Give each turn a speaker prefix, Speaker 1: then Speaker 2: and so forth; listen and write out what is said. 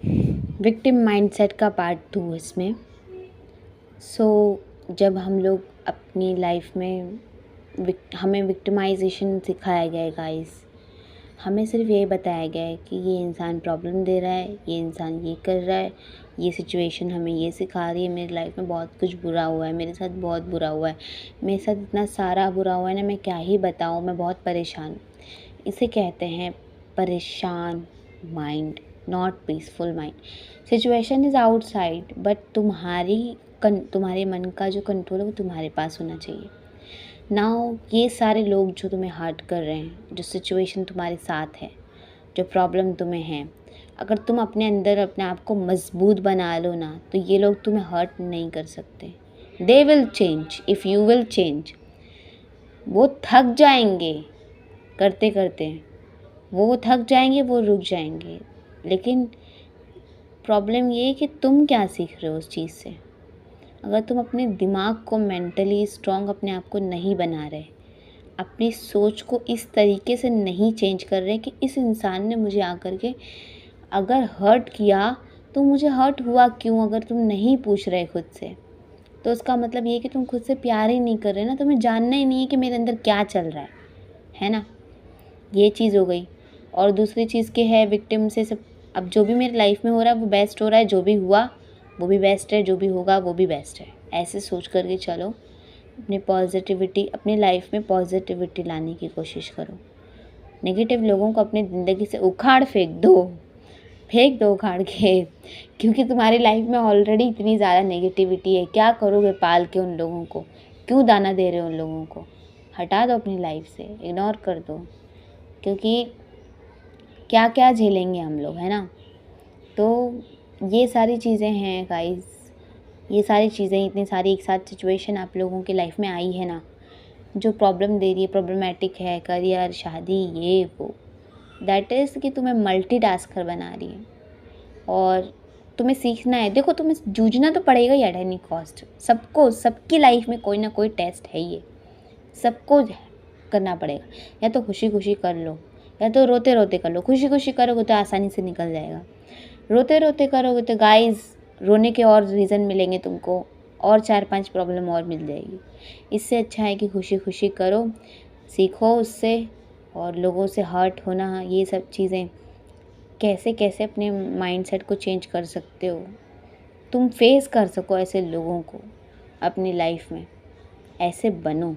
Speaker 1: Victim mindset का part 2 इसमें। जब हम लोग अपनी लाइफ में हमें विक्टिमाइजेशन सिखाया गया है गाइस, हमें सिर्फ यही बताया गया है कि ये इंसान प्रॉब्लम दे रहा है, ये इंसान ये कर रहा है, ये सिचुएशन हमें ये सिखा रही है, मेरी लाइफ में बहुत कुछ बुरा हुआ है, मेरे साथ बहुत बुरा हुआ है, मेरे साथ इतना सारा बुरा हुआ है ना, मैं क्या ही बताऊँ, मैं बहुत परेशान हूँ। इसे कहते हैं परेशान mind, not peaceful mind. Situation is outside but तुम्हारे मन का जो कंट्रोल है वो तुम्हारे पास होना चाहिए। नाउ ये सारे लोग जो तुम्हें हर्ट कर रहे हैं, जो सिचुएशन तुम्हारे साथ है, जो प्रॉब्लम तुम्हें है, अगर तुम अपने अंदर अपने आप को मजबूत बना लो ना, तो ये लोग तुम्हें हर्ट नहीं कर सकते। They will change if you will change. वो थक जाएंगे करते करते, वो थक जाएंगे, वो रुक जाएंगे, लेकिन प्रॉब्लम ये है कि तुम क्या सीख रहे हो उस चीज़ से। अगर तुम अपने दिमाग को मेंटली स्ट्रॉन्ग अपने आप को नहीं बना रहे, अपनी सोच को इस तरीके से नहीं चेंज कर रहे कि इस इंसान ने मुझे आकर के अगर हर्ट किया तो मुझे हर्ट हुआ क्यों, अगर तुम नहीं पूछ रहे खुद से, तो उसका मतलब ये है कि तुम खुद से प्यार ही नहीं कर रहे ना, तुम्हें जानना ही नहीं है कि मेरे अंदर क्या चल रहा है ना। ये चीज़ हो गई। और दूसरी चीज़ क्या है, विक्टिम से सब, अब जो भी मेरी लाइफ में हो रहा है वो बेस्ट हो रहा है, जो भी हुआ वो भी बेस्ट है, जो भी होगा वो भी बेस्ट है, ऐसे सोच करके चलो। अपनी लाइफ में पॉजिटिविटी लाने की कोशिश करो। नेगेटिव लोगों को अपनी ज़िंदगी से फेंक दो उखाड़ के, क्योंकि तुम्हारी लाइफ में ऑलरेडी इतनी ज़्यादा नेगेटिविटी है। क्या करोगे पाल के उन लोगों को, क्यों दाना दे रहे हो उन लोगों को। हटा दो अपनी लाइफ से, इग्नोर कर दो, क्योंकि क्या क्या झेलेंगे हम लोग, है ना। तो ये सारी चीज़ें हैं गाइस, ये सारी चीज़ें, इतनी सारी एक साथ सिचुएशन आप लोगों की लाइफ में आई है ना, जो प्रॉब्लम दे रही है, प्रॉब्लमेटिक है, करियर, शादी, ये वो, दैट इज़ कि तुम्हें मल्टीटास्कर बना रही है। और तुम्हें सीखना है, देखो तुम्हें जूझना तो पड़ेगा ही एट एनी कॉस्ट। सबकी लाइफ में कोई ना कोई टेस्ट है, ये सबको करना पड़ेगा। या तो खुशी खुशी कर लो, या तो रोते रोते कर लो। खुशी खुशी करोगे तो आसानी से निकल जाएगा, रोते रोते करोगे तो गाइस रोने के और रीज़न मिलेंगे तुमको, और 4-5 प्रॉब्लम और मिल जाएगी। इससे अच्छा है कि खुशी खुशी करो, सीखो उससे। और लोगों से हर्ट होना, ये सब चीज़ें कैसे कैसे अपने माइंडसेट को चेंज कर सकते हो, तुम फेस कर सको ऐसे लोगों को अपनी लाइफ में, ऐसे बनो।